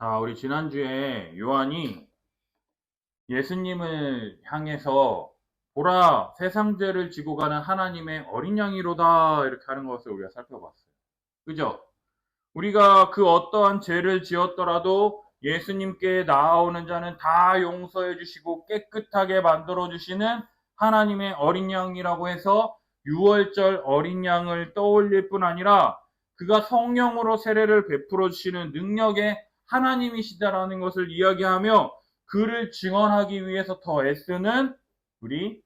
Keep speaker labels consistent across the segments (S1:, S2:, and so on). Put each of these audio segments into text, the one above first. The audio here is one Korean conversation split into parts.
S1: 자, 우리 지난주에 요한이 예수님을 향해서 보라, 세상 죄를 지고 가는 하나님의 어린 양이로다 이렇게 하는 것을 우리가 살펴봤어요. 그죠? 우리가 그 어떠한 죄를 지었더라도 예수님께 나아오는 자는 다 용서해 주시고 깨끗하게 만들어 주시는 하나님의 어린 양이라고 해서 유월절 어린 양을 떠올릴 뿐 아니라 그가 성령으로 세례를 베풀어 주시는 능력의 하나님이시다라는 것을 이야기하며 그를 증언하기 위해서 더 애쓰는 우리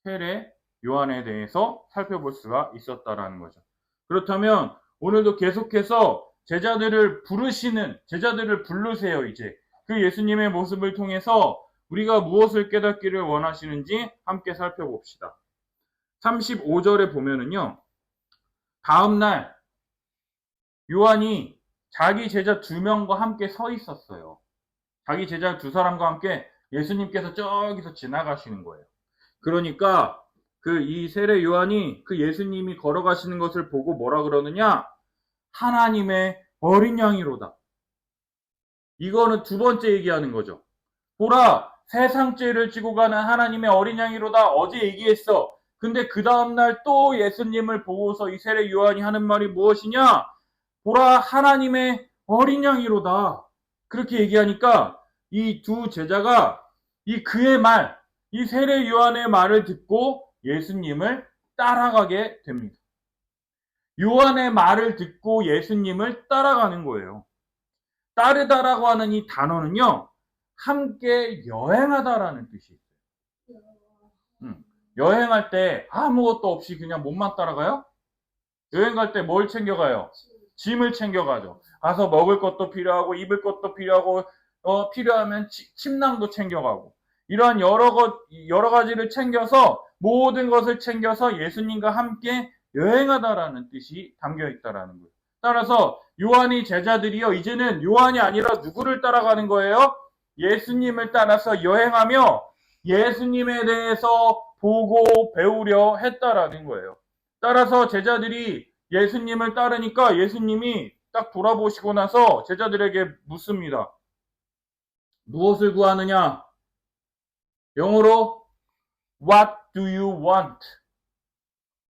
S1: 세례 요한에 대해서 살펴볼 수가 있었다라는 거죠. 그렇다면 오늘도 계속해서 제자들을 부르세요, 이제. 그 예수님의 모습을 통해서 우리가 무엇을 깨닫기를 원하시는지 함께 살펴봅시다. 35절에 보면은요, 다음날 요한이 자기 제자 2명과 함께 서 있었어요. 자기 제자 2사람과 함께 예수님께서 저기서 지나가시는 거예요. 그러니까 이 세례 요한이 그 예수님이 걸어가시는 것을 보고 뭐라 그러느냐? 하나님의 어린 양이로다. 이거는 두 번째 얘기하는 거죠. 보라, 세상 죄를 지고 가는 하나님의 어린 양이로다. 어제 얘기했어. 근데 그 다음날 또 예수님을 보고서 이 세례 요한이 하는 말이 무엇이냐? 보라, 하나님의 어린 양이로다. 그렇게 얘기하니까 이 두 제자가 그의 말, 이 세례 요한의 말을 듣고 예수님을 따라가게 됩니다. 요한의 말을 듣고 예수님을 따라가는 거예요. 따르다라고 하는 이 단어는요, 함께 여행하다라는 뜻이 있어요. 여행할 때 아무것도 없이 그냥 몸만 따라가요? 여행 갈 때 뭘 챙겨가요? 짐을 챙겨가죠. 가서 먹을 것도 필요하고 입을 것도 필요하고 필요하면 침낭도 챙겨가고 이러한 여러 가지를 챙겨서 모든 것을 챙겨서 예수님과 함께 여행하다라는 뜻이 담겨 있다라는 거예요. 따라서 요한이 제자들이요, 이제는 요한이 아니라 누구를 따라가는 거예요? 예수님을 따라서 여행하며 예수님에 대해서 보고 배우려 했다라는 거예요. 따라서 제자들이 예수님을 따르니까 예수님이 딱 돌아보시고 나서 제자들에게 묻습니다. 무엇을 구하느냐? 영어로 What do you want?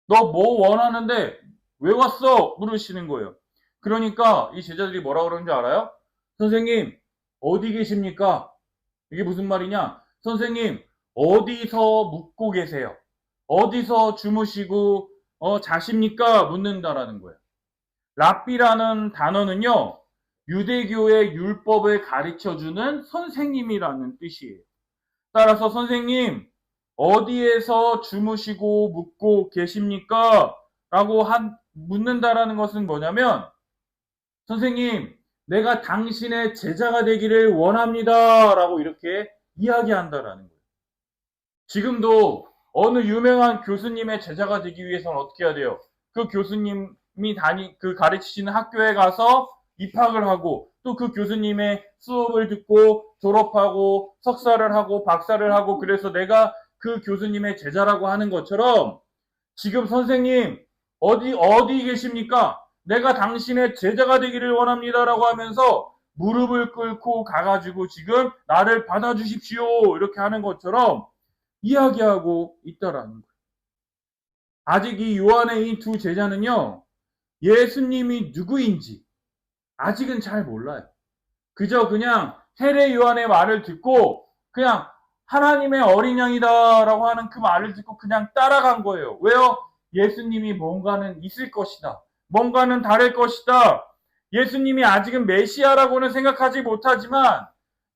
S1: 너 뭐 원하는데 왜 왔어? 물으시는 거예요. 그러니까 이 제자들이 뭐라 그러는지 알아요? 선생님, 어디 계십니까? 이게 무슨 말이냐? 선생님, 어디서 묵고 계세요? 어디서 주무시고 자십니까? 묻는다라는 거예요. 랍비라는 단어는요, 유대교의 율법을 가르쳐주는 선생님이라는 뜻이에요. 따라서 선생님, 어디에서 주무시고 묵고 계십니까? 라고 묻는다라는 것은 뭐냐면, 선생님, 내가 당신의 제자가 되기를 원합니다. 라고 이렇게 이야기한다라는 거예요. 지금도 어느 유명한 교수님의 제자가 되기 위해서는 어떻게 해야 돼요? 그 교수님이 가르치시는 학교에 가서 입학을 하고 또 그 교수님의 수업을 듣고 졸업하고 석사를 하고 박사를 하고 그래서 내가 그 교수님의 제자라고 하는 것처럼 지금 선생님 어디 계십니까? 내가 당신의 제자가 되기를 원합니다라고 하면서 무릎을 꿇고 가가지고 지금 나를 받아주십시오 이렇게 하는 것처럼 이야기하고 있다라는 거예요. 아직 이 요한의 이 두 제자는요, 예수님이 누구인지 아직은 잘 몰라요. 그저 그냥 세례 요한의 말을 듣고 그냥 하나님의 어린 양이다라고 하는 그 말을 듣고 그냥 따라간 거예요. 왜요? 예수님이 뭔가는 있을 것이다. 뭔가는 다를 것이다. 예수님이 아직은 메시아라고는 생각하지 못하지만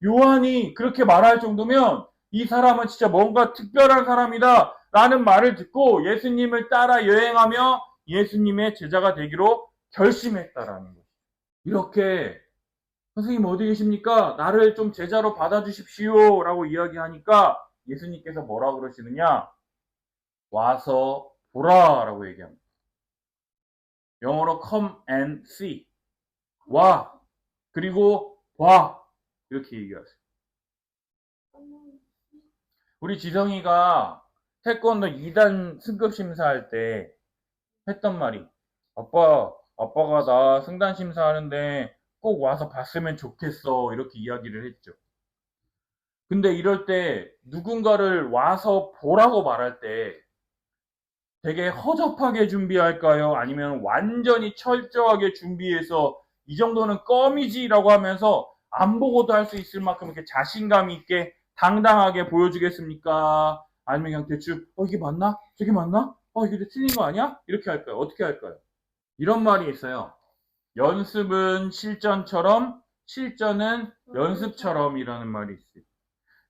S1: 요한이 그렇게 말할 정도면 이 사람은 진짜 뭔가 특별한 사람이다 라는 말을 듣고 예수님을 따라 여행하며 예수님의 제자가 되기로 결심했다라는 거예요. 이렇게 선생님 어디 계십니까? 나를 좀 제자로 받아주십시오 라고 이야기하니까 예수님께서 뭐라 그러시느냐? 와서 보라 라고 얘기합니다. 영어로 come and see. 와, 그리고 봐. 이렇게 얘기하세요. 우리 지성이가 태권도 2단 승급 심사할 때 했던 말이 아빠가 나 승단 심사하는데 꼭 와서 봤으면 좋겠어. 이렇게 이야기를 했죠. 근데 이럴 때 누군가를 와서 보라고 말할 때 되게 허접하게 준비할까요? 아니면 완전히 철저하게 준비해서 이 정도는 껌이지라고 하면서 안 보고도 할 수 있을 만큼 이렇게 자신감 있게 당당하게 보여주겠습니까? 아니면 그냥 대충 이게 맞나? 저게 맞나? 이게 틀린 거 아니야? 이렇게 할까요? 어떻게 할까요? 이런 말이 있어요. 연습은 실전처럼, 실전은 연습처럼이라는 말이 있어요.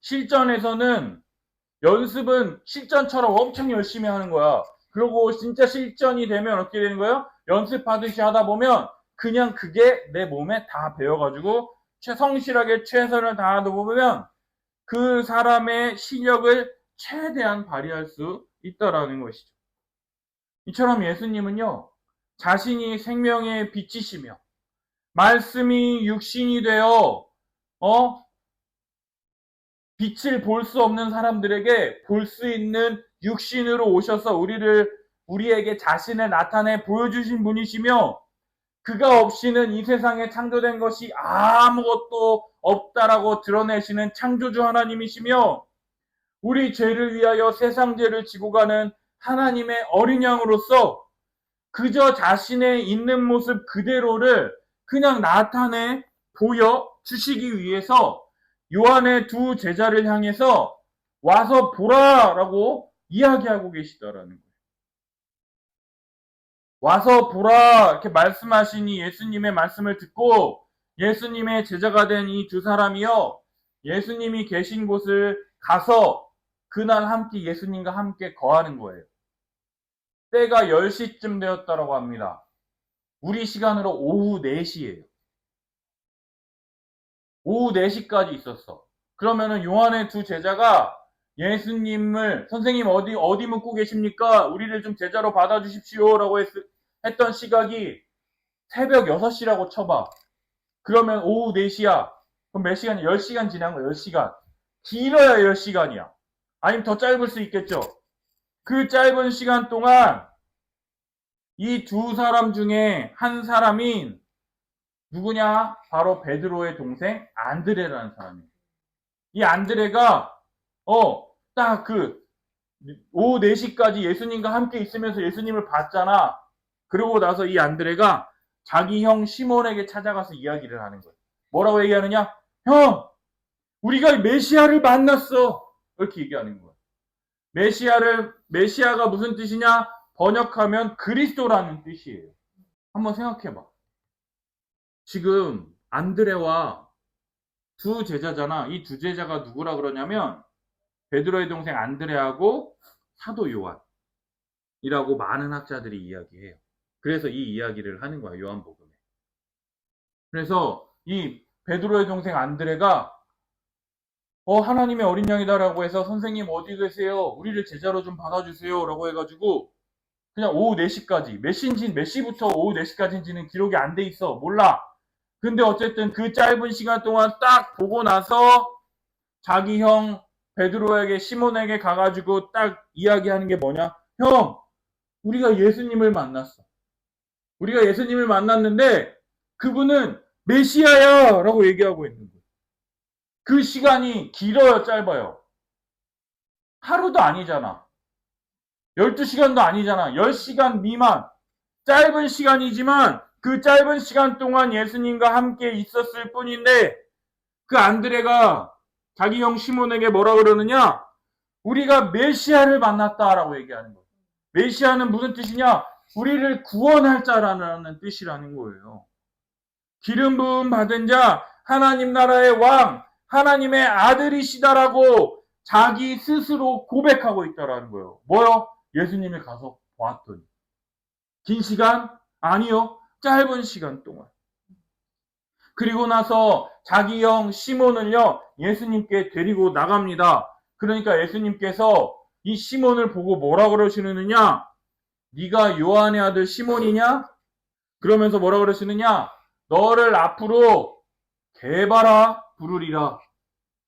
S1: 실전에서는 연습은 실전처럼 엄청 열심히 하는 거야. 그리고 진짜 실전이 되면 어떻게 되는 거예요? 연습하듯이 하다 보면 그냥 그게 내 몸에 다 배워가지고 성실하게 최선을 다하다 보면 그 사람의 실력을 최대한 발휘할 수 있다라는 것이죠. 이처럼 예수님은요, 자신이 생명의 빛이시며 말씀이 육신이 되어 빛을 볼 수 없는 사람들에게 볼 수 있는 육신으로 오셔서 우리에게 자신을 나타내 보여주신 분이시며, 그가 없이는 이 세상에 창조된 것이 아무것도 없다라고 드러내시는 창조주 하나님이시며, 우리 죄를 위하여 세상 죄를 지고 가는 하나님의 어린 양으로서 그저 자신의 있는 모습 그대로를 그냥 나타내 보여주시기 위해서 요한의 두 제자를 향해서 와서 보라라고 이야기하고 계시더라는 거예요. 와서 보라 이렇게 말씀하시니 예수님의 말씀을 듣고 예수님의 제자가 된 이 두 사람이요, 예수님이 계신 곳을 가서 그날 함께 예수님과 함께 거하는 거예요. 때가 10시쯤 되었다고 합니다. 우리 시간으로 오후 4시예요. 오후 4시까지 있었어. 그러면은 요한의 두 제자가 예수님을 선생님 어디 묵고 계십니까? 우리를 좀 제자로 받아주십시오 라고 했던 시각이 새벽 6시라고 쳐봐. 그러면 오후 4시야. 그럼 몇 시간이야? 10시간 지난 거야. 10시간. 길어야 10시간이야. 아니면 더 짧을 수 있겠죠. 그 짧은 시간 동안 이 두 사람 중에 한 사람인 누구냐? 바로 베드로의 동생 안드레라는 사람이에요. 이 안드레가 딱 오후 4시까지 예수님과 함께 있으면서 예수님을 봤잖아. 그러고 나서 이 안드레가 자기 형 시몬에게 찾아가서 이야기를 하는 거예요. 뭐라고 얘기하느냐? 형, 우리가 메시아를 만났어. 이렇게 얘기하는 거예요. 메시아가 무슨 뜻이냐? 번역하면 그리스도라는 뜻이에요. 한번 생각해봐. 지금 안드레와 두 제자잖아. 이 두 제자가 누구라 그러냐면 베드로의 동생 안드레하고 사도 요한이라고 많은 학자들이 이야기해요. 그래서 이 이야기를 하는 거야, 요한복음에. 그래서 이 베드로의 동생 안드레가 하나님의 어린 양이다라고 해서 선생님 어디 계세요? 우리를 제자로 좀 받아주세요 라고 해가지고 그냥 오후 4시까지 몇 시부터 오후 4시까지인지는 기록이 안 돼 있어. 몰라. 근데 어쨌든 그 짧은 시간 동안 딱 보고 나서 자기 형 베드로에게 시몬에게 가가지고 딱 이야기하는 게 뭐냐? 형, 우리가 예수님을 만났어. 우리가 예수님을 만났는데 그분은 메시아야 라고 얘기하고 있는 거예요. 그 시간이 길어요, 짧아요? 하루도 아니잖아. 12시간도 아니잖아. 10시간 미만. 짧은 시간이지만 그 짧은 시간 동안 예수님과 함께 있었을 뿐인데 그 안드레가 자기 형 시몬에게 뭐라 그러느냐? 우리가 메시아를 만났다라고 얘기하는 거예요. 메시아는 무슨 뜻이냐? 우리를 구원할 자라는 뜻이라는 거예요. 기름 부음 받은 자, 하나님 나라의 왕, 하나님의 아들이시다라고 자기 스스로 고백하고 있다라는 거예요. 뭐요? 예수님을 가서 보았더니. 긴 시간? 아니요. 짧은 시간 동안. 그리고 나서 자기 형 시몬을요, 예수님께 데리고 나갑니다. 그러니까 예수님께서 이 시몬을 보고 뭐라 그러시느냐? 네가 요한의 아들 시몬이냐? 그러면서 뭐라 그러시느냐? 너를 앞으로 게바라 부르리라.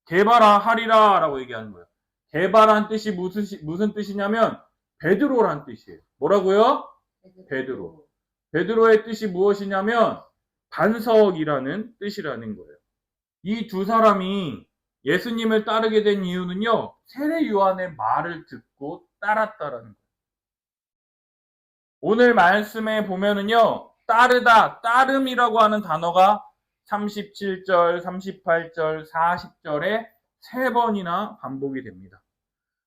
S1: 게바라 하리라 라고 얘기하는 거예요. 게바라는 뜻이 무슨 뜻이냐면 베드로란 뜻이에요. 뭐라고요? 베드로. 베드로의 뜻이 무엇이냐면 반석이라는 뜻이라는 거예요. 이 두 사람이 예수님을 따르게 된 이유는요, 세례 요한의 말을 듣고 따랐다라는 거예요. 오늘 말씀에 보면은요, 따르다, 따름이라고 하는 단어가 37절, 38절, 40절에 3번이나 반복이 됩니다.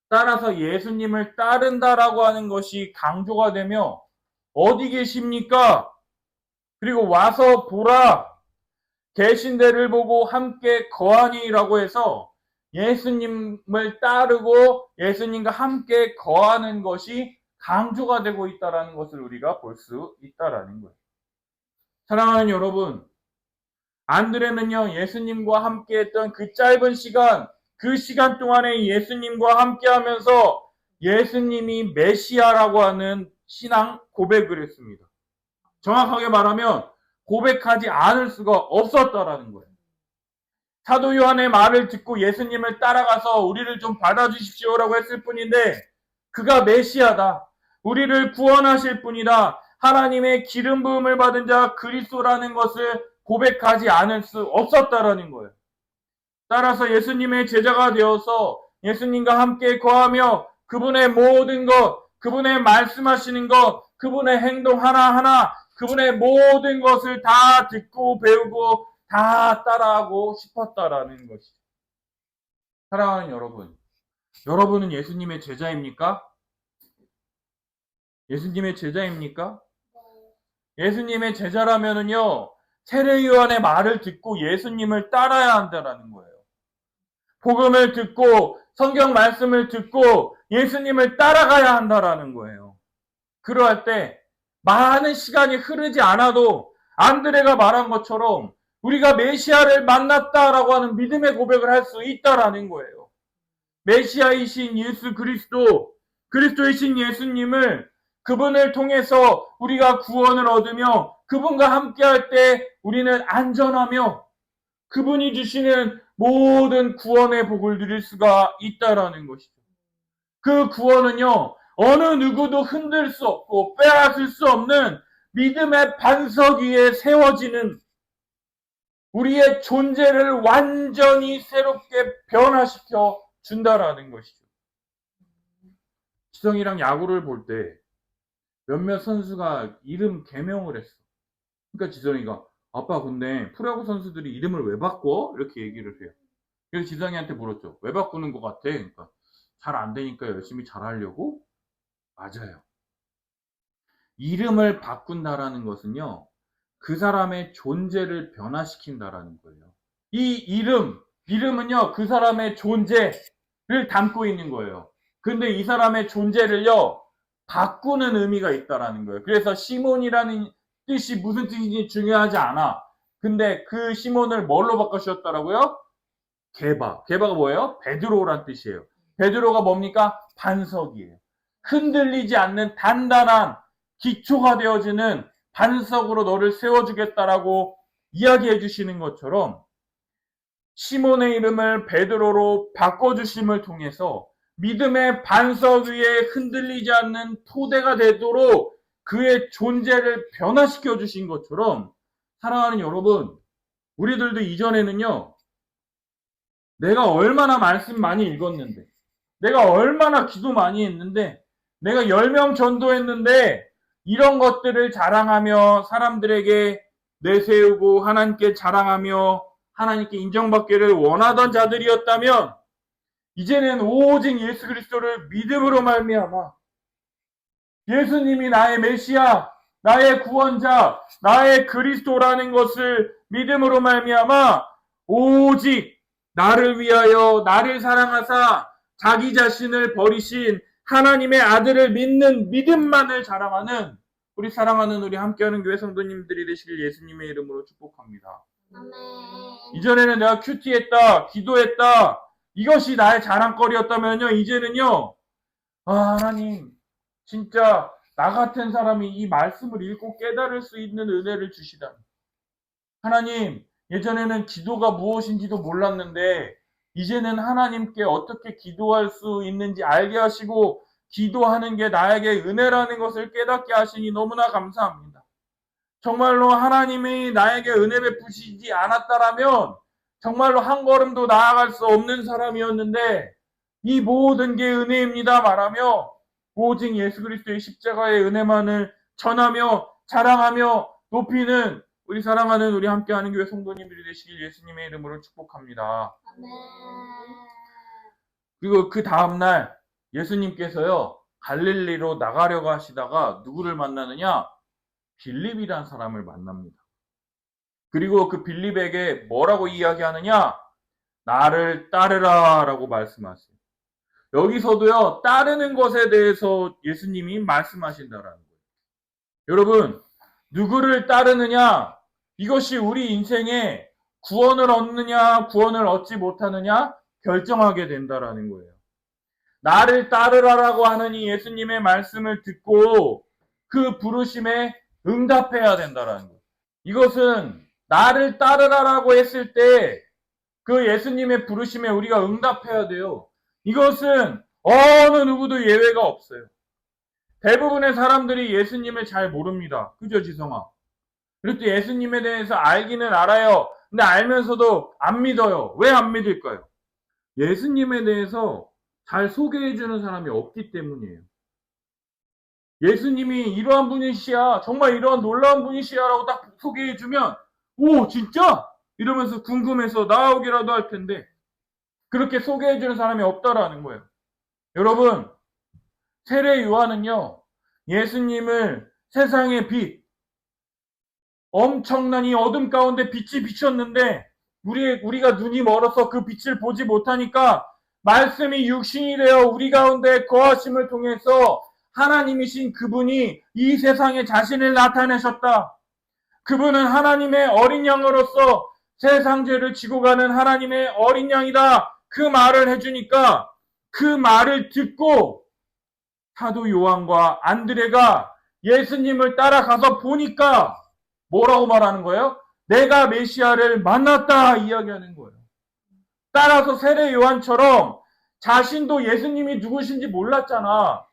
S1: 따라서 예수님을 따른다라고 하는 것이 강조가 되며, 어디 계십니까? 그리고 와서 보라. 계신 데를 보고 함께 거하니라고 해서 예수님을 따르고 예수님과 함께 거하는 것이 강조가 되고 있다는 것을 우리가 볼 수 있다는 거예요. 사랑하는 여러분, 안드레는요, 예수님과 함께 했던 그 짧은 시간, 그 시간 동안에 예수님과 함께 하면서 예수님이 메시아라고 하는 신앙 고백을 했습니다. 정확하게 말하면 고백하지 않을 수가 없었다라는 거예요. 사도 요한의 말을 듣고 예수님을 따라가서 우리를 좀 받아주십시오라고 했을 뿐인데, 그가 메시아다, 우리를 구원하실 분이다, 하나님의 기름 부음을 받은 자 그리스도라는 것을 고백하지 않을 수 없었다라는 거예요. 따라서 예수님의 제자가 되어서 예수님과 함께 거하며 그분의 모든 것, 그분의 말씀하시는 것, 그분의 행동 하나하나, 그분의 모든 것을 다 듣고 배우고 다 따라하고 싶었다라는 것이죠. 사랑하는 여러분, 여러분은 예수님의 제자입니까? 예수님의 제자입니까? 예수님의 제자라면은요, 세례 요한의 말을 듣고 예수님을 따라야 한다는 거예요. 복음을 듣고 성경 말씀을 듣고 예수님을 따라가야 한다는 거예요. 그러할 때 많은 시간이 흐르지 않아도 안드레가 말한 것처럼 우리가 메시아를 만났다라고 하는 믿음의 고백을 할 수 있다라는 거예요. 메시아이신 예수 그리스도, 그리스도이신 예수님을, 그분을 통해서 우리가 구원을 얻으며 그분과 함께할 때 우리는 안전하며 그분이 주시는 모든 구원의 복을 누릴 수가 있다라는 것이죠. 그 구원은요, 어느 누구도 흔들 수 없고 빼앗을 수 없는 믿음의 반석 위에 세워지는, 우리의 존재를 완전히 새롭게 변화시켜 준다라는 것이죠. 지성이랑 야구를 볼 때 몇몇 선수가 이름 개명을 했어. 그러니까 지성이가, 아빠 근데 프로야구 선수들이 이름을 왜 바꿔? 이렇게 얘기를 해요. 그래서 지성이한테 물었죠. 왜 바꾸는 것 같아? 그러니까 잘 안 되니까 열심히 잘하려고? 맞아요. 이름을 바꾼다라는 것은요, 그 사람의 존재를 변화시킨다라는 거예요. 이 이름은요, 그 사람의 존재를 담고 있는 거예요. 근데 이 사람의 존재를요, 바꾸는 의미가 있다라는 거예요. 그래서 시몬이라는 뜻이 무슨 뜻인지 중요하지 않아. 근데 그 시몬을 뭘로 바꾸셨더라고요? 게바가 뭐예요? 베드로란 뜻이에요. 베드로가 뭡니까? 반석이에요. 흔들리지 않는 단단한 기초가 되어지는 반석으로 너를 세워주겠다라고 이야기해 주시는 것처럼 시몬의 이름을 베드로로 바꿔주심을 통해서 믿음의 반석 위에 흔들리지 않는 토대가 되도록 그의 존재를 변화시켜 주신 것처럼, 사랑하는 여러분, 우리들도 이전에는요, 내가 얼마나 말씀 많이 읽었는데, 내가 얼마나 기도 많이 했는데, 내가 10명 전도했는데, 이런 것들을 자랑하며 사람들에게 내세우고 하나님께 자랑하며 하나님께 인정받기를 원하던 자들이었다면, 이제는 오직 예수 그리스도를 믿음으로 말미암아 예수님이 나의 메시아, 나의 구원자, 나의 그리스도라는 것을 믿음으로 말미암아 오직 나를 위하여 나를 사랑하사 자기 자신을 버리신 하나님의 아들을 믿는 믿음만을 자랑하는 우리 사랑하는 우리 함께하는 교회 성도님들이 되시길 예수님의 이름으로 축복합니다.
S2: 아멘.
S1: 이전에는 내가 큐티했다, 기도했다, 이것이 나의 자랑거리였다면요, 이제는요, 하나님 진짜 나 같은 사람이 이 말씀을 읽고 깨달을 수 있는 은혜를 주시다니. 하나님, 예전에는 기도가 무엇인지도 몰랐는데 이제는 하나님께 어떻게 기도할 수 있는지 알게 하시고 기도하는 게 나에게 은혜라는 것을 깨닫게 하시니 너무나 감사합니다. 정말로 하나님이 나에게 은혜 베푸시지 않았다라면 정말로 한 걸음도 나아갈 수 없는 사람이었는데 이 모든 게 은혜입니다 말하며 오직 예수 그리스도의 십자가의 은혜만을 전하며 자랑하며 높이는 우리 사랑하는 우리 함께하는 교회 성도님들이 되시길 예수님의 이름으로 축복합니다.
S2: 아멘.
S1: 그리고 그 다음날 예수님께서요 갈릴리로 나가려고 하시다가 누구를 만나느냐? 빌립이란 사람을 만납니다. 그리고 그 빌립에게 뭐라고 이야기하느냐? 나를 따르라 라고 말씀하세요. 여기서도요 따르는 것에 대해서 예수님이 말씀하신다라는 거예요. 여러분 누구를 따르느냐? 이것이 우리 인생에 구원을 얻느냐 구원을 얻지 못하느냐 결정하게 된다라는 거예요. 나를 따르라라고 하는 이 예수님의 말씀을 듣고 그 부르심에 응답해야 된다라는 거예요. 이것은 나를 따르라라고 했을 때 그 예수님의 부르심에 우리가 응답해야 돼요. 이것은 어느 누구도 예외가 없어요. 대부분의 사람들이 예수님을 잘 모릅니다. 그죠, 지성아? 그리고 또 예수님에 대해서 알기는 알아요. 근데 알면서도 안 믿어요. 왜 안 믿을까요? 예수님에 대해서 잘 소개해주는 사람이 없기 때문이에요. 예수님이 이러한 분이시야, 정말 이러한 놀라운 분이시야라고 딱 소개해주면 오 진짜? 이러면서 궁금해서 나오기라도 할 텐데 그렇게 소개해주는 사람이 없다라는 거예요. 여러분 세례 요한은요 예수님을 세상의 빛 엄청난 이 어둠 가운데 빛이 비쳤는데 우리가 눈이 멀어서 그 빛을 보지 못하니까 말씀이 육신이 되어 우리 가운데 거하심을 통해서 하나님이신 그분이 이 세상에 자신을 나타내셨다. 그분은 하나님의 어린 양으로서 세상 죄를 지고 가는 하나님의 어린 양이다. 그 말을 해주니까 그 말을 듣고 사도 요한과 안드레가 예수님을 따라가서 보니까 뭐라고 말하는 거예요? 내가 메시아를 만났다 이야기하는 거예요. 따라서 세례 요한처럼 자신도 예수님이 누구신지 몰랐잖아.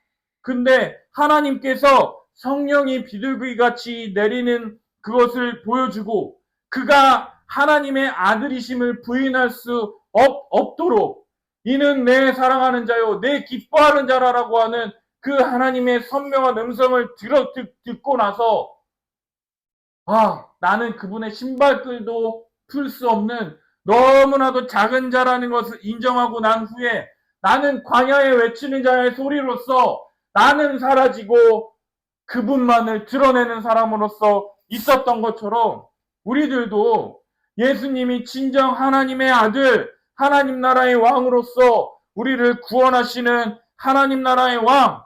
S1: 근데 하나님께서 성령이 비둘기같이 내리는 그것을 보여주고 그가 하나님의 아들이심을 부인할 수 없도록 이는 내 사랑하는 자요 내 기뻐하는 자라라고 하는 그 하나님의 선명한 음성을 듣고 나서 나는 그분의 신발끈도 풀 수 없는 너무나도 작은 자라는 것을 인정하고 난 후에 나는 광야에 외치는 자의 소리로서 나는 사라지고 그분만을 드러내는 사람으로서 있었던 것처럼 우리들도 예수님이 진정 하나님의 아들, 하나님 나라의 왕으로서 우리를 구원하시는 하나님 나라의 왕,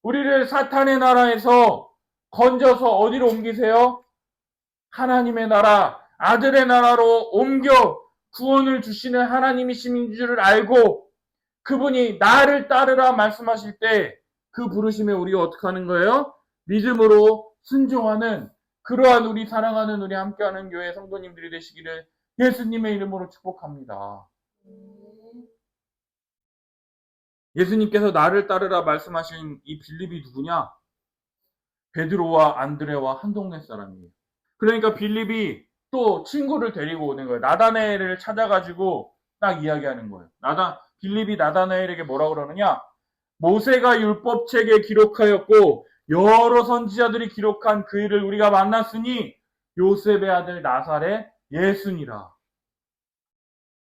S1: 우리를 사탄의 나라에서 건져서 어디로 옮기세요? 하나님의 나라, 아들의 나라로 옮겨 구원을 주시는 하나님이신 줄을 알고 그분이 나를 따르라 말씀하실 때 그 부르심에 우리가 어떻게 하는 거예요? 믿음으로 순종하는 그러한 우리 사랑하는 우리 함께하는 교회 성도님들이 되시기를 예수님의 이름으로 축복합니다. 예수님께서 나를 따르라 말씀하신 이 빌립이 누구냐? 베드로와 안드레와 한 동네 사람이에요. 그러니까 빌립이 또 친구를 데리고 오는 거예요. 나다나엘을 찾아가지고 딱 이야기하는 거예요. 빌립이 나다나엘에게 뭐라 그러느냐? 모세가 율법책에 기록하였고 여러 선지자들이 기록한 그 일을 우리가 만났으니 요셉의 아들 나사렛 예수니라.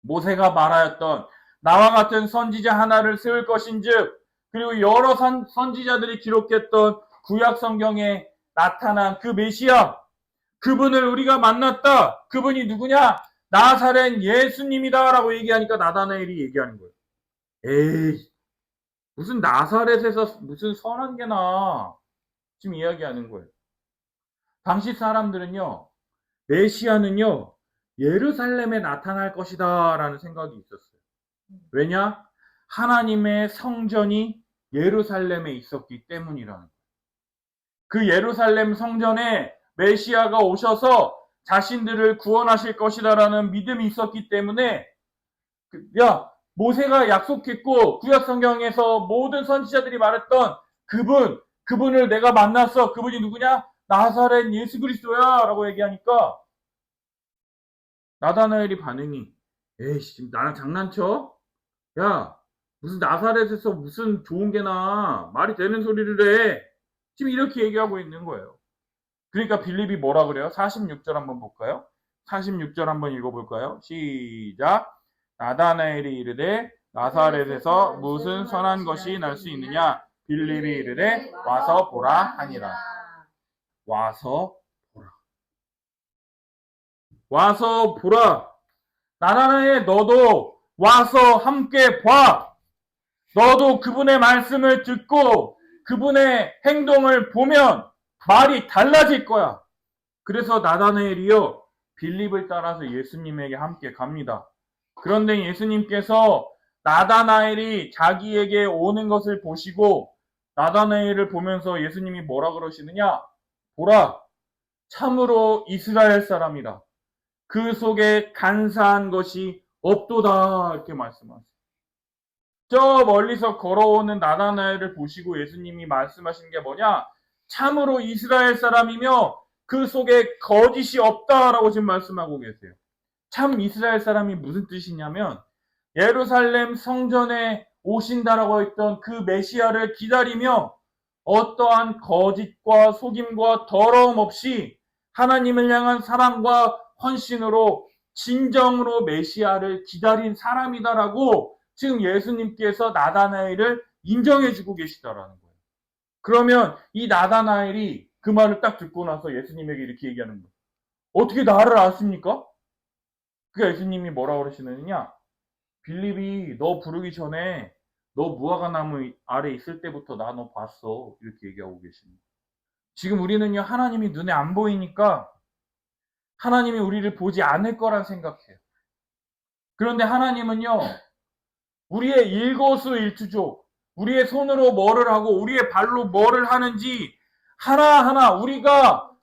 S1: 모세가 말하였던 나와 같은 선지자 하나를 세울 것인즉 그리고 여러 선지자들이 기록했던 구약 성경에 나타난 그 메시아 그분을 우리가 만났다. 그분이 누구냐? 나사렛 예수님이다 라고 얘기하니까 나다나엘이 얘기하는 거예요. 에이 무슨 나사렛에서 무슨 선한 게나 지금 이야기하는 거예요. 당시 사람들은요 메시아는요 예루살렘에 나타날 것이다 라는 생각이 있었어요. 왜냐? 하나님의 성전이 예루살렘에 있었기 때문이라는 거예요. 그 예루살렘 성전에 메시아가 오셔서 자신들을 구원하실 것이다 라는 믿음이 있었기 때문에 모세가 약속했고 구약 성경에서 모든 선지자들이 말했던 그분을 내가 만났어. 그분이 누구냐? 나사렛 예수 그리스도야 라고 얘기하니까 나다나엘이 반응이 에이씨 지금 나랑 장난쳐? 야 무슨 나사렛에서 무슨 좋은 게나 말이 되는 소리를 해. 지금 이렇게 얘기하고 있는 거예요. 그러니까 빌립이 뭐라 그래요? 46절 한번 볼까요? 46절 한번 읽어볼까요? 시작. 나다나엘이 이르되 나사렛에서 무슨 선한 것이 날 수 있느냐? 빌립이 이르되 와서 보라 하니라. 와서 보라. 와서 보라. 나다나엘 너도 와서 함께 봐. 너도 그분의 말씀을 듣고 그분의 행동을 보면 말이 달라질 거야. 그래서 나다나엘이요 빌립을 따라서 예수님에게 함께 갑니다. 그런데 예수님께서 나다나엘이 자기에게 오는 것을 보시고 나다나엘을 보면서 예수님이 뭐라 그러시느냐? 보라, 참으로 이스라엘 사람이라. 그 속에 간사한 것이 없도다. 이렇게 말씀하세요. 저 멀리서 걸어오는 나다나엘을 보시고 예수님이 말씀하신 게 뭐냐? 참으로 이스라엘 사람이며 그 속에 거짓이 없다라고 지금 말씀하고 계세요. 참 이스라엘 사람이 무슨 뜻이냐면 예루살렘 성전에 오신다라고 했던 그 메시아를 기다리며 어떠한 거짓과 속임과 더러움 없이 하나님을 향한 사랑과 헌신으로 진정으로 메시아를 기다린 사람이다라고 지금 예수님께서 나다나엘을 인정해주고 계시다라는 거예요. 그러면 이 나다나엘이 그 말을 딱 듣고 나서 예수님에게 이렇게 얘기하는 거예요. 어떻게 나를 아십니까? 그러니까 예수님이 뭐라고 그러시느냐? 빌립이 너 부르기 전에 너 무화과나무 아래 있을 때부터 나 너 봤어. 이렇게 얘기하고 계십니다. 지금 우리는요 하나님이 눈에 안 보이니까 하나님이 우리를 보지 않을 거란 생각해요. 그런데 하나님은요 우리의 일거수일투족, 우리의 손으로 뭐를 하고 우리의 발로 뭐를 하는지 하나하나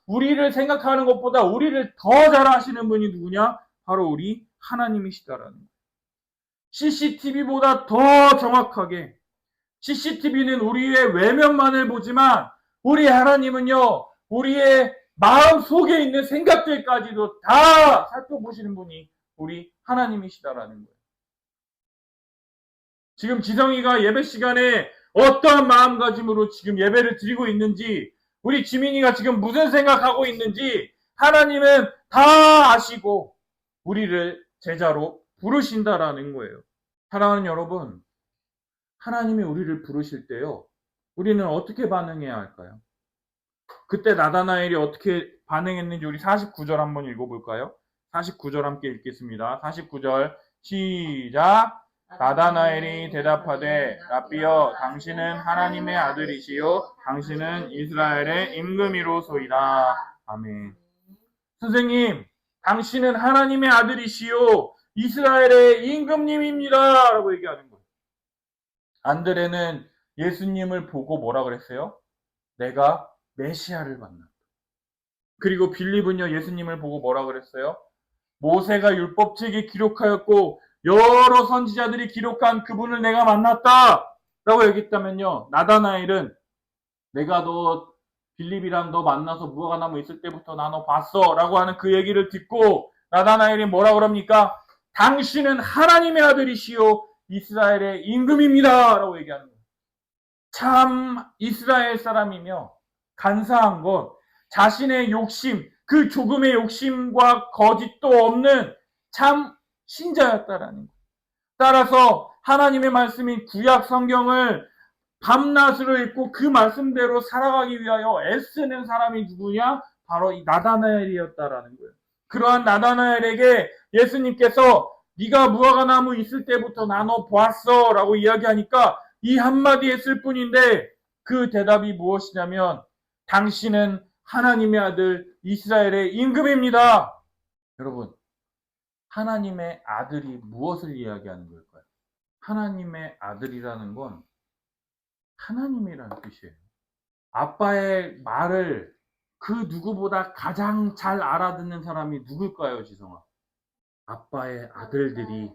S1: 우리를 생각하는 것보다 우리를 더 잘 아시는 분이 누구냐? 바로 우리 하나님이시다라는 거예요. CCTV보다 더 정확하게, CCTV는 우리의 외면만을 보지만 우리 하나님은요 우리의 마음 속에 있는 생각들까지도 다 살펴보시는 분이 우리 하나님이시다라는 거예요. 지금 지성이가 예배 시간에 어떠한 마음가짐으로 지금 예배를 드리고 있는지, 우리 지민이가 지금 무슨 생각하고 있는지 하나님은 다 아시고 우리를 제자로 부르신다라는 거예요. 사랑하는 여러분, 하나님이 우리를 부르실 때요, 우리는 어떻게 반응해야 할까요? 그때 나다나엘이 어떻게 반응했는지 우리 49절 한번 읽어볼까요? 49절 함께 읽겠습니다. 49절 시작. 나다나엘이 대답하되 라삐여 당신은 하나님의 아들이시요 당신은 이스라엘의 임금이로소이다. 아멘. 선생님, 당신은 하나님의 아들이시요 이스라엘의 임금님입니다 라고 얘기하는 거예요. 안드레는 예수님을 보고 뭐라 그랬어요? 내가 메시아를 만났다. 그리고 빌립은요 예수님을 보고 뭐라 그랬어요? 모세가 율법책에 기록하였고 여러 선지자들이 기록한 그분을 내가 만났다 라고 얘기했다면요, 나다나엘은 내가 너 빌립이랑 너 만나서 무화과나무 있을 때부터 나 너 봤어 라고 하는 그 얘기를 듣고 나다나엘이 뭐라 그럽니까? 당신은 하나님의 아들이시요 이스라엘의 임금입니다 라고 얘기하는 거예요. 참 이스라엘 사람이며 간사한 것, 자신의 욕심, 그 조금의 욕심과 거짓도 없는 참 신자였다라는 거예요. 따라서 하나님의 말씀인 구약 성경을 밤낮으로 읽고 그 말씀대로 살아가기 위하여 애쓰는 사람이 누구냐? 바로 이 나다나엘이었다라는 거예요. 그러한 나다나엘에게 예수님께서 네가 무화과나무 있을 때부터 나 너 보았어 라고 이야기하니까 이 한마디 했을 뿐인데 그 대답이 무엇이냐면 당신은 하나님의 아들 이스라엘의 임금입니다. 여러분, 하나님의 아들이 무엇을 이야기하는 걸까요? 하나님의 아들이라는 건 하나님이라는 뜻이에요. 아빠의 말을 그 누구보다 가장 잘 알아듣는 사람이 누굴까요, 지성아? 아빠의 아들들이,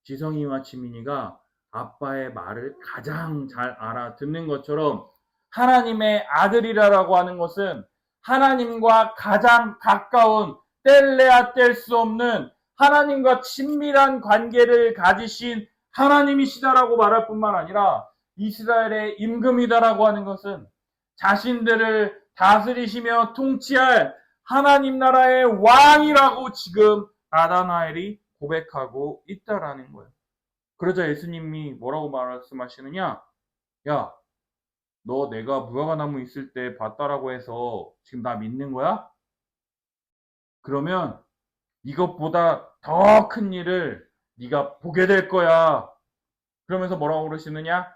S1: 지성이와 지민이가 아빠의 말을 가장 잘 알아듣는 것처럼 하나님의 아들이라고 하는 것은 하나님과 가장 가까운 뗄래야 뗄 수 없는 하나님과 친밀한 관계를 가지신 하나님이시다라고 말할 뿐만 아니라 이스라엘의 임금이다라고 하는 것은 자신들을 다스리시며 통치할 하나님 나라의 왕이라고 지금 나다나엘이 고백하고 있다라는 거예요. 그러자 예수님이 뭐라고 말씀하시느냐? 야, 너 내가 무화과나무 있을 때 봤다라고 해서 지금 나 믿는 거야? 그러면 이것보다 더 큰 일을 네가 보게 될 거야. 그러면서 뭐라고 그러시느냐?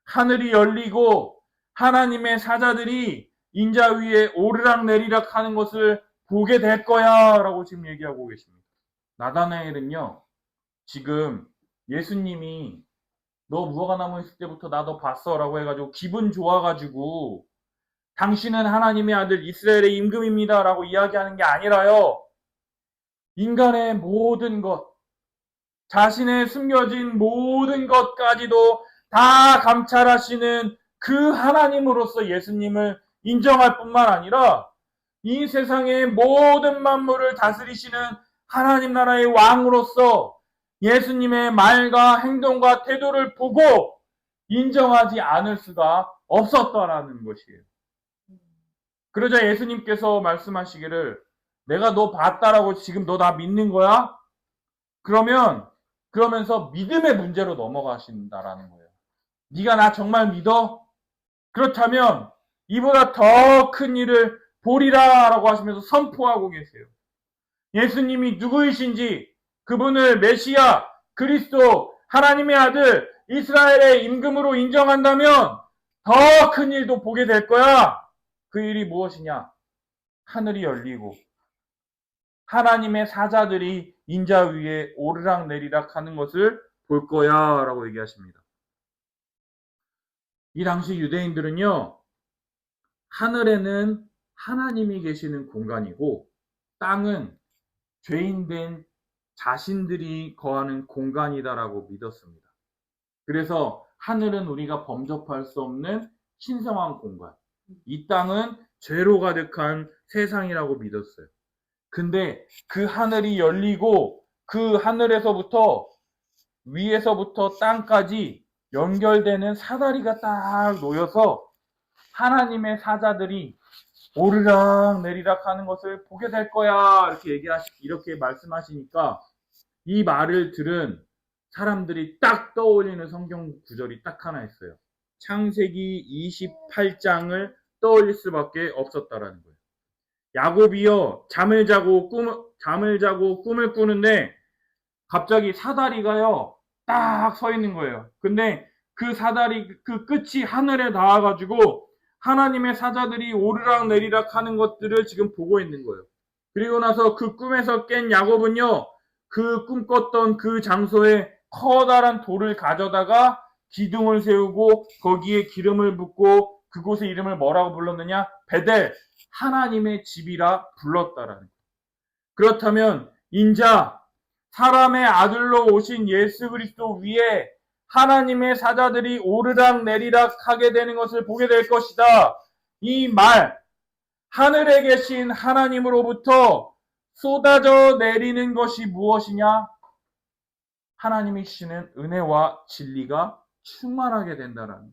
S1: 하늘이 열리고 하나님의 사자들이 인자 위에 오르락 내리락 하는 것을 보게 될 거야 라고 지금 얘기하고 계십니다. 나다나엘은요, 지금 예수님이 너 무화과나무 있을 때부터 나 너 봤어 라고 해가지고 기분 좋아가지고 당신은 하나님의 아들 이스라엘의 임금입니다 라고 이야기하는 게 아니라요, 인간의 모든 것, 자신의 숨겨진 모든 것까지도 다 감찰하시는 그 하나님으로서 예수님을 인정할 뿐만 아니라 이 세상의 모든 만물을 다스리시는 하나님 나라의 왕으로서 예수님의 말과 행동과 태도를 보고 인정하지 않을 수가 없었다라는 것이에요. 그러자 예수님께서 말씀하시기를 내가 너 봤다라고 지금 너 나 믿는 거야? 그러면서 믿음의 문제로 넘어가신다라는 거예요. 네가 나 정말 믿어? 그렇다면 이보다 더 큰 일을 보리라 라고 하시면서 선포하고 계세요. 예수님이 누구이신지, 그분을 메시아, 그리스도, 하나님의 아들, 이스라엘의 임금으로 인정한다면 더 큰 일도 보게 될 거야. 그 일이 무엇이냐? 하늘이 열리고 하나님의 사자들이 인자 위에 오르락 내리락 하는 것을 볼 거야 라고 얘기하십니다. 이 당시 유대인들은요, 하늘에는 하나님이 계시는 공간이고 땅은 죄인된 자신들이 거하는 공간이다라고 믿었습니다. 그래서 하늘은 우리가 범접할 수 없는 신성한 공간, 이 땅은 죄로 가득한 세상이라고 믿었어요. 근데 그 하늘이 열리고 그 하늘에서부터 위에서부터 땅까지 연결되는 사다리가 딱 놓여서 하나님의 사자들이 오르락 내리락 하는 것을 보게 될 거야 이렇게 말씀하시니까 이 말을 들은 사람들이 딱 떠올리는 성경 구절이 딱 하나 있어요. 창세기 28장을 떠올릴 수밖에 없었다라는 거예요. 야곱이요, 잠을 자고 꿈을 꾸는데 갑자기 사다리가요 딱 서 있는 거예요. 근데 그 사다리 그 끝이 하늘에 닿아가지고 하나님의 사자들이 오르락 내리락 하는 것들을 지금 보고 있는 거예요. 그리고 나서 그 꿈에서 깬 야곱은요, 그 꿈꿨던 그 장소에 커다란 돌을 가져다가 기둥을 세우고 거기에 기름을 붓고 그곳의 이름을 뭐라고 불렀느냐? 베델, 하나님의 집이라 불렀다라는 거예요. 그렇다면 인자 사람의 아들로 오신 예수 그리스도 위에 하나님의 사자들이 오르락 내리락 하게 되는 것을 보게 될 것이다. 이 말, 하늘에 계신 하나님으로부터 쏟아져 내리는 것이 무엇이냐? 하나님이 주시는 은혜와 진리가 충만하게 된다는 거예요.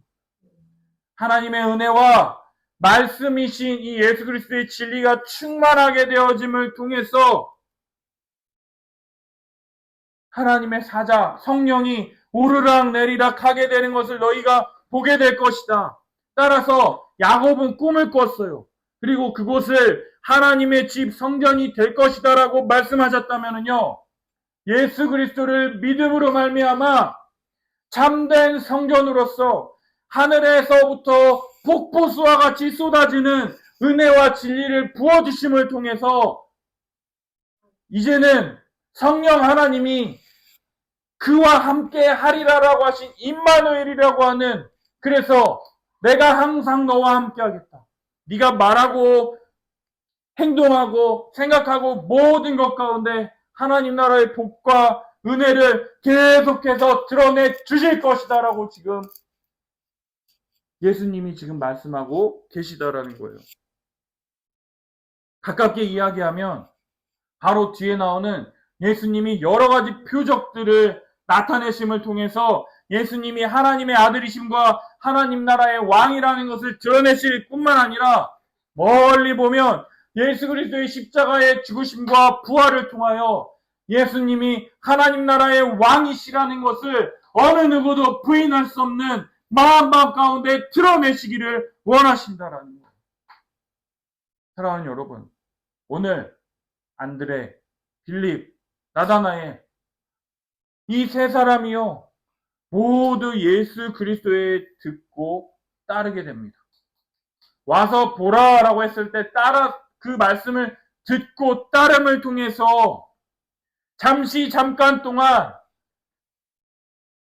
S1: 하나님의 은혜와 말씀이신 이 예수 그리스도의 진리가 충만하게 되어짐을 통해서 하나님의 사자, 성령이 오르락 내리락 하게 되는 것을 너희가 보게 될 것이다. 따라서 야곱은 꿈을 꿨어요. 그리고 그곳을 하나님의 집 성전이 될 것이다 라고 말씀하셨다면요, 예수 그리스도를 믿음으로 말미암아 참된 성전으로서 하늘에서부터 폭포수와 같이 쏟아지는 은혜와 진리를 부어주심을 통해서 이제는 성령 하나님이 그와 함께 하리라라고 하신 임마누엘이라고 하는, 그래서 내가 항상 너와 함께 하겠다. 네가 말하고 행동하고 생각하고 모든 것 가운데 하나님 나라의 복과 은혜를 계속해서 드러내 주실 것이다 라고 지금 예수님이 지금 말씀하고 계시다라는 거예요. 가깝게 이야기하면 바로 뒤에 나오는 예수님이 여러 가지 표적들을 나타내심을 통해서 예수님이 하나님의 아들이심과 하나님 나라의 왕이라는 것을 드러내실 뿐만 아니라 멀리 보면 예수 그리스도의 십자가의 죽으심과 부활을 통하여 예수님이 하나님 나라의 왕이시라는 것을 어느 누구도 부인할 수 없는 마음 가운데 드러내시기를 원하신다라는 거예요. 사랑하는 여러분, 오늘 안드레, 빌립, 나다나엘 이 세 사람이요 모두 예수 그리스도에 듣고 따르게 됩니다. 와서 보라라고 했을 때 그 말씀을 듣고 따름을 통해서 잠깐 동안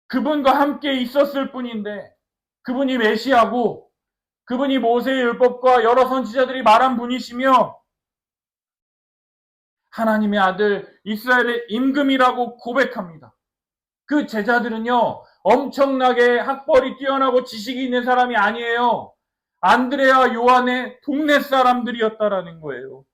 S1: 그분과 함께 있었을 뿐인데 그분이 메시아고 그분이 모세의 율법과 여러 선지자들이 말한 분이시며 하나님의 아들 이스라엘의 임금이라고 고백합니다. 그 제자들은요 엄청나게 학벌이 뛰어나고 지식이 있는 사람이 아니에요. 안드레와 요한의 동네 사람들이었다라는 거예요.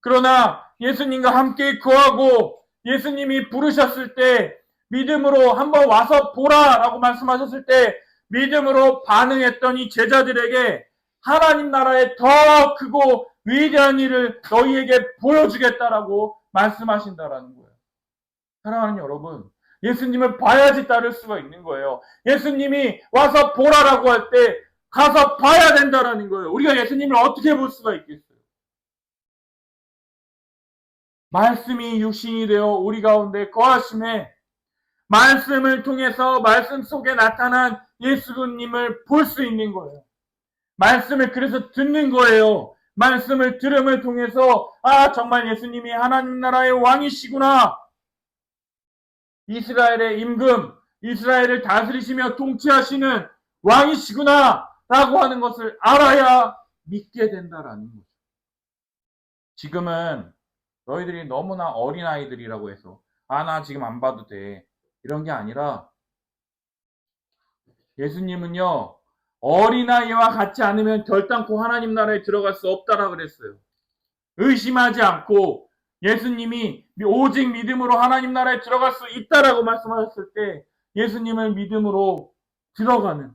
S1: 그러나 예수님과 함께 거하고 예수님이 부르셨을 때 믿음으로 한번 와서 보라라고 말씀하셨을 때 믿음으로 반응했던 이 제자들에게 하나님 나라의 더 크고 위대한 일을 너희에게 보여주겠다라고 말씀하신다라는 거예요. 사랑하는 여러분, 예수님을 봐야지 따를 수가 있는 거예요. 예수님이 와서 보라라고 할 때 가서 봐야 된다라는 거예요. 우리가 예수님을 어떻게 볼 수가 있겠어요? 말씀이 육신이 되어 우리 가운데 거하심에 말씀을 통해서 말씀 속에 나타난 예수님을 볼 수 있는 거예요. 말씀을 그래서 듣는 거예요. 말씀을 들음을 통해서 정말 예수님이 하나님 나라의 왕이시구나. 이스라엘의 임금, 이스라엘을 다스리시며 통치하시는 왕이시구나 라고 하는 것을 알아야 믿게 된다라는 거죠. 지금은 너희들이 너무나 어린아이들이라고 해서 나 지금 안 봐도 돼 이런 게 아니라 예수님은요 어린아이와 같지 않으면 결단코 하나님 나라에 들어갈 수 없다라고 그랬어요. 의심하지 않고 예수님이 오직 믿음으로 하나님 나라에 들어갈 수 있다라고 말씀하셨을 때 예수님을 믿음으로 들어가는,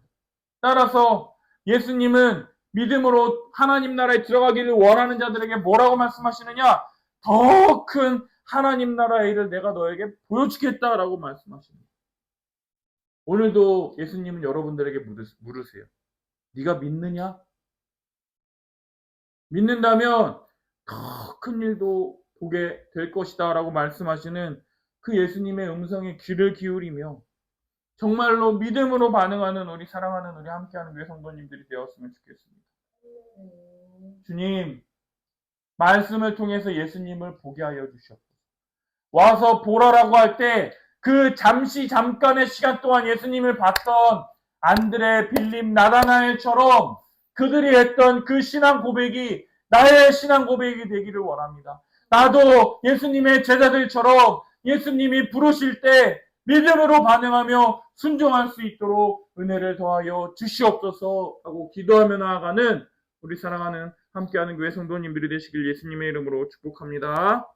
S1: 따라서 예수님은 믿음으로 하나님 나라에 들어가기를 원하는 자들에게 뭐라고 말씀하시느냐? 더 큰 하나님 나라의 일을 내가 너에게 보여주겠다라고 말씀하십니다. 오늘도 예수님은 여러분들에게 물으세요. 네가 믿느냐? 믿는다면 더 큰 일도 보게 될 것이다 라고 말씀하시는 그 예수님의 음성에 귀를 기울이며 정말로 믿음으로 반응하는 우리 사랑하는 우리 함께하는 교회 성도님들이 되었으면 좋겠습니다. 주님, 말씀을 통해서 예수님을 보게 하여 주시옵소서. 와서 보라라고 할 때 그 잠깐의 시간 동안 예수님을 봤던 안드레, 빌립, 나다나엘처럼 그들이 했던 그 신앙 고백이 나의 신앙 고백이 되기를 원합니다. 나도 예수님의 제자들처럼 예수님이 부르실 때 믿음으로 반응하며 순종할 수 있도록 은혜를 더하여 주시옵소서 하고 기도하며 나아가는 우리 사랑하는 함께하는 교회 성도님들이 되시길 예수님의 이름으로 축복합니다.